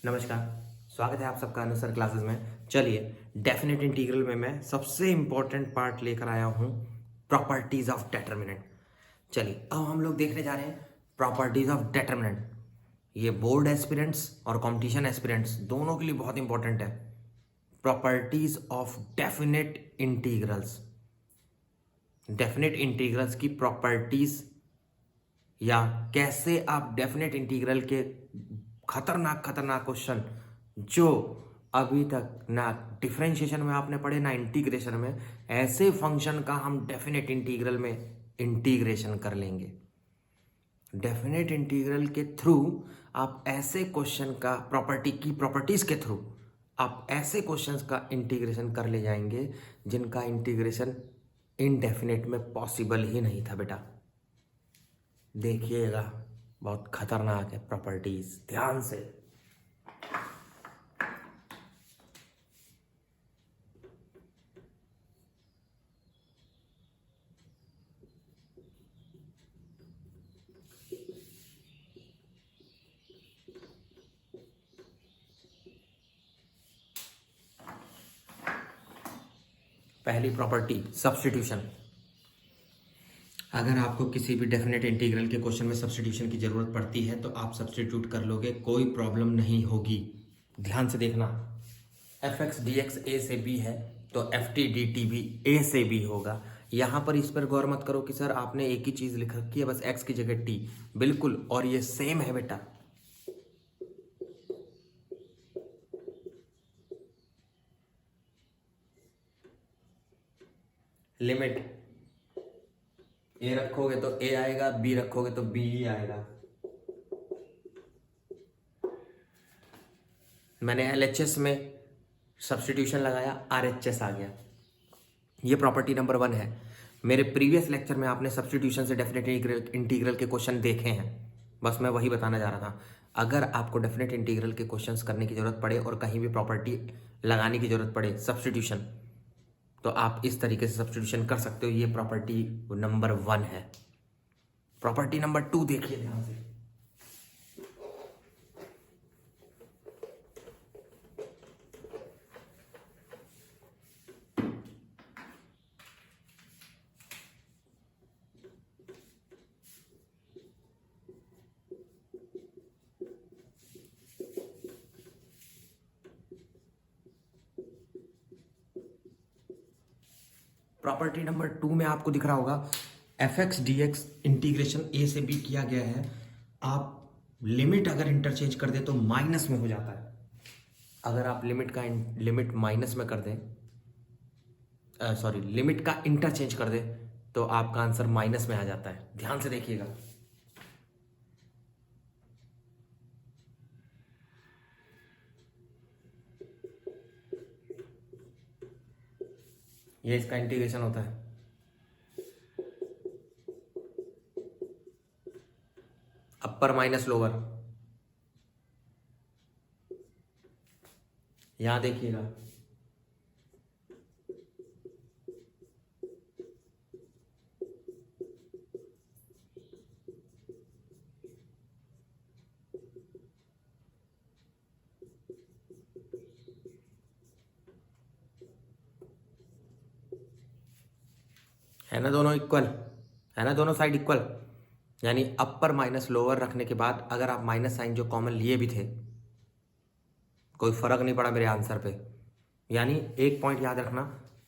नमस्कार। स्वागत है आप सबका अनुसर क्लासेस में। चलिए, डेफिनेट इंटीग्रल में मैं सबसे इंपॉर्टेंट पार्ट लेकर आया हूं, प्रॉपर्टीज ऑफ डेटर्मिनेंट। चलिए, अब हम लोग देखने जा रहे हैं प्रॉपर्टीज ऑफ डेटर्मिनेंट। ये बोर्ड एस्पिरेंट्स और कंपटीशन एस्पिरेंट्स दोनों के लिए बहुत इंपॉर्टेंट है। Properties of definite integrals, definite integrals की प्रॉपर्टीज, या कैसे आप डेफिनेट इंटीग्रल के खतरनाक खतरनाक क्वेश्चन जो अभी तक ना डिफरेंशिएशन में आपने पढ़े ना इंटीग्रेशन में, ऐसे फंक्शन का हम डेफिनेट इंटीग्रल में इंटीग्रेशन कर लेंगे। डेफिनेट इंटीग्रल के थ्रू आप ऐसे क्वेश्चन का प्रॉपर्टीज के थ्रू आप ऐसे क्वेश्चंस का इंटीग्रेशन कर ले जाएंगे जिनका इंटीग्रेशन इनडेफिनेट में पॉसिबल ही नहीं था बेटा। देखिएगा, बहुत खतरनाक है प्रॉपर्टीज, ध्यान से। पहली प्रॉपर्टी, सब्स्टिट्यूशन। अगर आपको किसी भी डेफिनेट इंटीग्रल के क्वेश्चन में सब्स्टिट्यूशन की जरूरत पड़ती है तो आप सब्स्टिट्यूट कर लोगे, कोई प्रॉब्लम नहीं होगी। ध्यान से देखना, एफ एक्स डी एक्स ए से बी है तो एफ टी डी टी भी ए से बी होगा। यहां पर इस पर गौर मत करो कि सर आपने एक ही चीज लिख रखी है, बस एक्स की जगह टी। बिल्कुल, और ये सेम है बेटा। लिमिट ए रखोगे तो ए आएगा, बी रखोगे तो बी ही आएगा। मैंने एलएचएस में सब्स्टिट्यूशन लगाया, आरएचएस आ गया। ये प्रॉपर्टी नंबर 1 है। मेरे प्रीवियस लेक्चर में आपने सब्स्टिट्यूशन से डेफिनेट इंटीग्रल के क्वेश्चन देखे हैं, बस मैं वही बताना जा रहा था। अगर आपको डेफिनेट इंटीग्रल के क्वेश्चंस करने की जरूरत पड़े और कहीं भी प्रॉपर्टी लगाने की जरूरत पड़े सब्स्टिट्यूशन, तो आप इस तरीके से सब्स्टिट्यूशन कर सकते हो। ये प्रॉपर्टी नंबर 1 है। प्रॉपर्टी नंबर 2 देखिए ध्यान से। प्रॉपर्टी नंबर 2 में आपको दिख रहा होगा F X D X integration A से बी किया गया है। आप लिमिट अगर इंटरचेंज कर दे तो माइनस में हो जाता है। अगर आप लिमिट माइनस में कर दें, सॉरी लिमिट का इंटरचेंज कर दे तो आपका आंसर माइनस में आ जाता है। ध्यान से देखिएगा, ये इसका इंटीग्रेशन होता है। अपर माइनस लोअर, यहां देखिएगा, है ना दोनों इक्वल, है ना दोनों साइड इक्वल। यानी अपर माइनस लोअर रखने के बाद अगर आप माइनस साइन जो कॉमन लिए भी थे, कोई फर्क नहीं पड़ा मेरे आंसर पे। यानी एक पॉइंट याद रखना,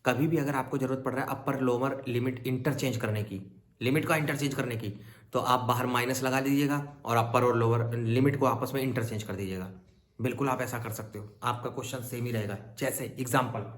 कभी भी अगर आपको जरूरत पड़ रहा है अपर लोअर लिमिट इंटरचेंज करने की, लिमिट का इंटरचेंज करने की, तो आप बाहर माइनस लगा दीजिएगा और अपर और लोअर लिमिट को आपस में इंटरचेंज कर दीजिएगा। बिल्कुल आप ऐसा कर सकते हो, आपका क्वेश्चन सेम ही रहेगा। जैसे एग्जाम्पल,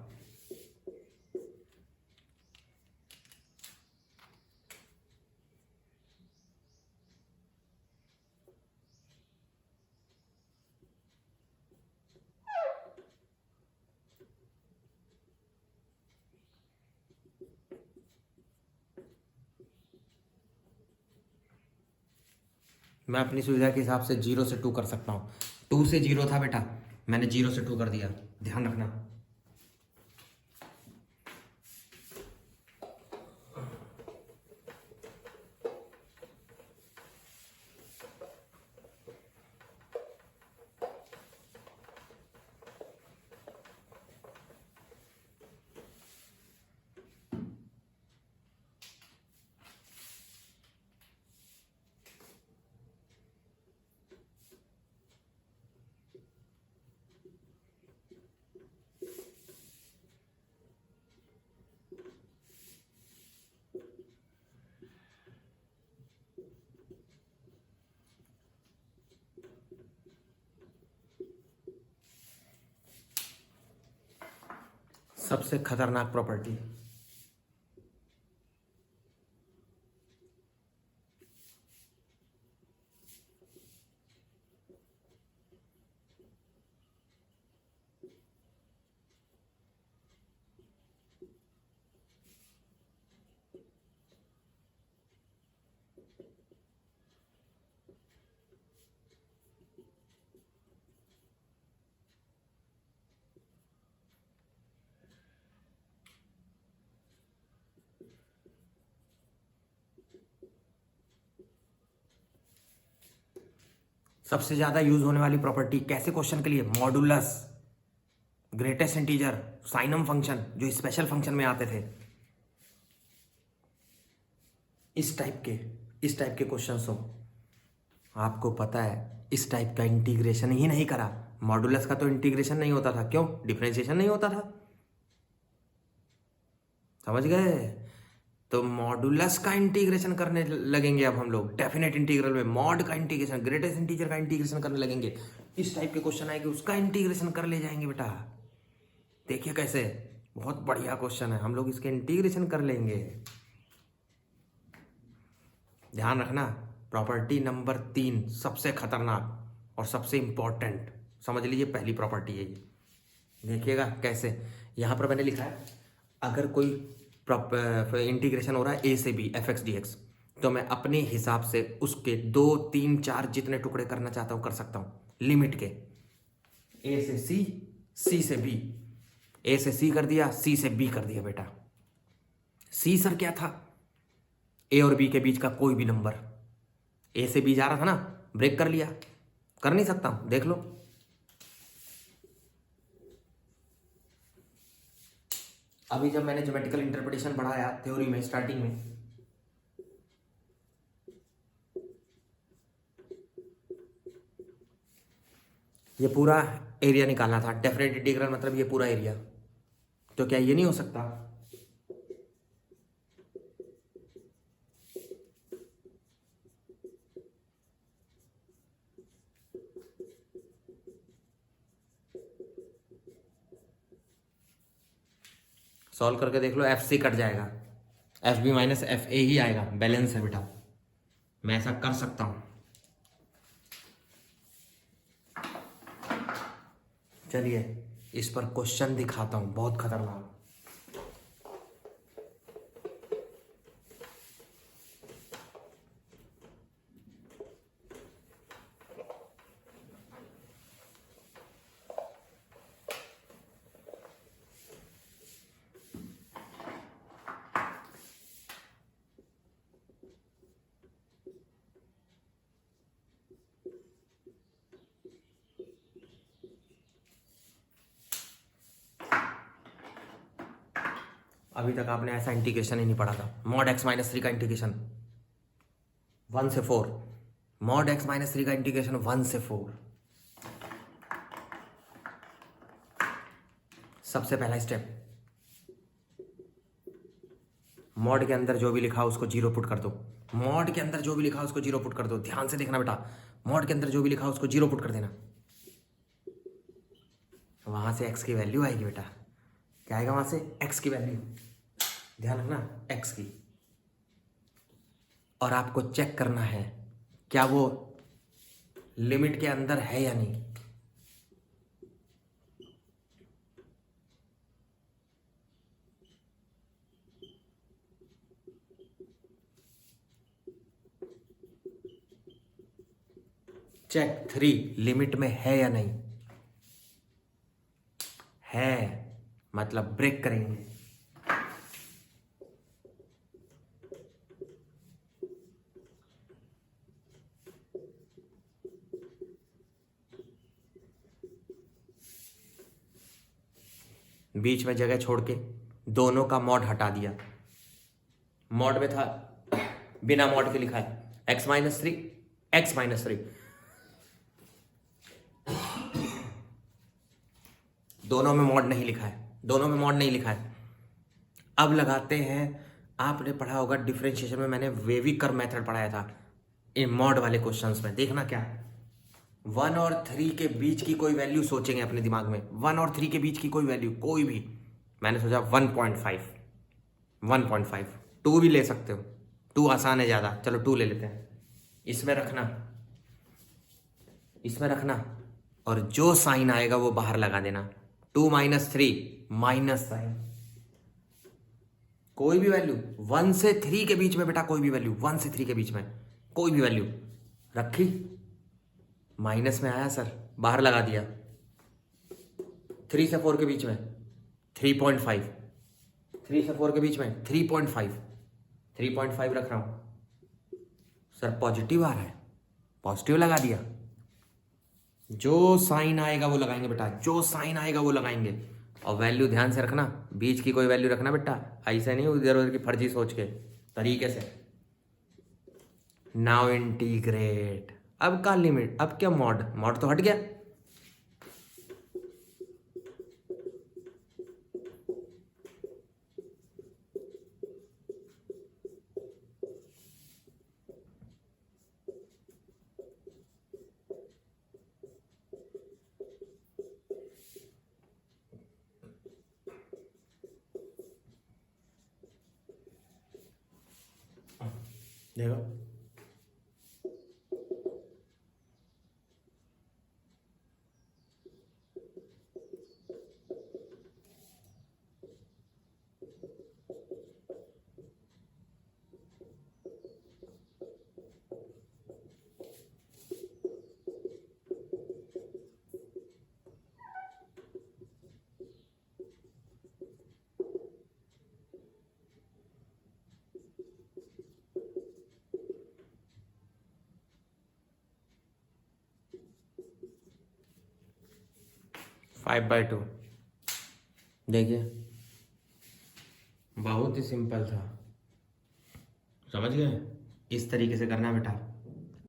मैं अपनी सुविधा के हिसाब से 0 से 2 कर सकता हूँ। 2 से 0 था बेटा, मैंने 0 से 2 कर दिया, ध्यान रखना। सबसे खतरनाक प्रॉपर्टी। सबसे ज्यादा यूज होने वाली प्रॉपर्टी कैसे क्वेश्चन के लिए? मॉडुलस, ग्रेटेस्ट इंटीजर, साइनम फंक्शन, जो स्पेशल फंक्शन में आते थे, इस टाइप के क्वेश्चंस हो। आपको पता है इस टाइप का इंटीग्रेशन ही नहीं करा। मॉडुलस का तो इंटीग्रेशन नहीं होता था, क्यों? डिफरेंशिएशन नहीं होता था, समझ गए? तो मॉडुलस का इंटीग्रेशन करने लगेंगे अब हम लोग डेफिनेट इंटीग्रल में। मॉड का इंटीग्रेशन, ग्रेटेस्ट इंटीजर का इंटीग्रेशन करने लगेंगे। इस टाइप के क्वेश्चन आएंगे, उसका इंटीग्रेशन कर ले जाएंगे बेटा। देखिए कैसे, बहुत बढ़िया क्वेश्चन है, हम लोग इसके इंटीग्रेशन कर लेंगे। ध्यान रखना, प्रॉपर्टी नंबर 3 सबसे खतरनाक और सबसे इंपॉर्टेंट, समझ लीजिए पहली प्रॉपर्टी है ये। देखिएगा कैसे, यहां पर मैंने लिखा है अगर कोई इंटीग्रेशन हो रहा है ए से B F X D X, तो मैं अपने हिसाब से उसके 2, 3, 4 जितने टुकड़े करना चाहता हूं कर सकता हूं लिमिट के। ए से सी, सी से बी, ए से सी कर दिया, सी से बी कर दिया बेटा। सी सर क्या था? ए और बी के बीच का कोई भी नंबर। ए से बी जा रहा था ना, ब्रेक कर लिया। कर नहीं सकता हूं, देख लो। अभी जब मैंने ज्योमेट्रिकल इंटरप्रिटेशन पढ़ाया थ्योरी में स्टार्टिंग में, ये पूरा एरिया निकालना था। डेफिनेट इंटीग्रल मतलब ये पूरा एरिया, तो क्या ये नहीं हो सकता? सॉल्व करके देख लो, एफ सी कट जाएगा, F B minus F A ही आएगा। बैलेंस है बेटा, मैं ऐसा कर सकता हूं। चलिए इस पर क्वेश्चन दिखाता हूं, बहुत खतरनाक। अभी तक आपने ऐसा इंटीग्रेशन ही नहीं पढ़ा था। मॉड एक्स माइनस 3 का इंटीग्रेशन 1 से 4, मॉड एक्स माइनस 3 का इंटीग्रेशन 1 से 4। सबसे पहला स्टेप, मॉड के अंदर जो भी लिखा उसको जीरो पुट कर दो। मॉड के अंदर जो भी लिखा उसको जीरो पुट कर दो। ध्यान से देखना बेटा, मॉड के अंदर जो भी लिखा उसको जीरो पुट कर देना। वहां से एक्स की वैल्यू आएगी बेटा। क्या आएगा वहां से? एक्स की वैल्यू। ध्यान रखना, एक्स की। और आपको चेक करना है क्या वो लिमिट के अंदर है या नहीं। चेक 3 लिमिट में है या नहीं। है मतलब ब्रेक करेंगे। बीच में जगह छोड़ के दोनों का मॉड हटा दिया। मॉड में था, बिना मॉड के लिखा है एक्स माइनस 3, एक्स माइनस 3। दोनों में मॉड नहीं लिखा है, दोनों में मॉड नहीं लिखा है। अब लगाते हैं, आपने पढ़ा होगा डिफरेंशिएशन में, मैंने वेवी कर्व मेथड पढ़ाया था इन मॉड वाले क्वेश्चंस में। देखना क्या, 1 और 3 के बीच की कोई वैल्यू सोचेंगे अपने दिमाग में। 1 और 3 के बीच की कोई वैल्यू, कोई भी मैंने सोचा 1.5, 1.5, 2 भी ले सकते हो, 2 आसान है ज़्यादा, चलो 2 ले लेते हैं। इसमें रखना, इसमें रखना, और जो साइन आएगा वो बाहर लगा देना। 2 - 3 माइनस साइन, कोई भी वैल्यू 1 से 3 के बीच में बेटा, कोई भी वैल्यू 1 से 3 के बीच में कोई भी वैल्यू रखी, माइनस में आया सर, बाहर लगा दिया। 3 से 4 के बीच में 3.5, 3 से 4 के बीच में 3.5, 3.5 रख रहा हूं सर, पॉजिटिव आ रहा है, पॉजिटिव लगा दिया। जो साइन आएगा वो लगाएंगे बेटा, जो साइन आएगा वो लगाएंगे। और वैल्यू ध्यान से रखना, बीच की कोई वैल्यू रखना बेटा, ऐसे नहीं इधर उधर की फर्जी सोच के, तरीके से। नाउ इंटीग्रेट, अब का लिमिट, अब क्या मॉड, मॉड तो हट गया। देखो फाइव बाई टू, देखिए बहुत ही सिंपल था, समझ गए। इस तरीके से करना बेटा।